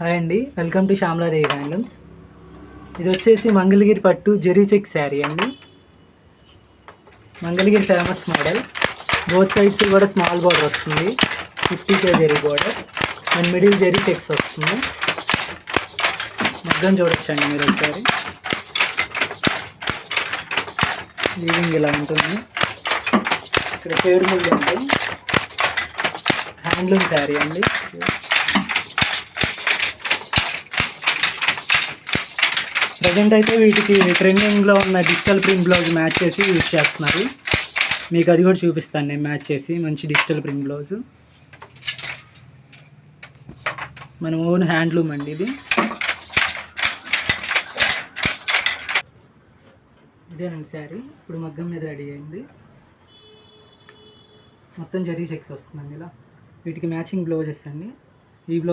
Hi అండి, welcome to Shyamala Devi handlooms. ఇది వచ్చేసి మంగళగిరి పట్టు జెరీ చెక్ శారీ అండి. Mangalagiri famous model. Both sides కూడా స్మాల్ బార్డర్ వస్తుంది, 50K zari border and middle zari checks వస్తుంది. మగ్గం చూడొచ్చండి మీరు ఒకసారి. వీవింగ్ ఇలా ఉంటుంది. ఇక్కడ షేడ్ ముళ్ళు ఉంటాయి. హ్యాండ్లూమ్ శారీ అండి. ప్రజెంట్ అయితే వీటికి ట్రెండింగ్లో ఉన్న డిజిటల్ ప్రింట్ బ్లౌజ్ మ్యాచ్ చేసి యూజ్ చేస్తున్నారు. మీకు అది కూడా చూపిస్తాను నేను మ్యాచ్ చేసి. మంచి డిజిటల్ ప్రింట్ బ్లౌజు, మన ఓన్ హ్యాండ్లూమ్ అండి ఇది. ఇదేనండి శారీ. ఇప్పుడు మగ్గం మీద రెడీ అయింది. మొత్తం జరీ చెక్స్ వస్తుందండి ఇలా. వీటికి మ్యాచింగ్ బ్లౌజెస్ అండి. ఈ బ్లౌజ్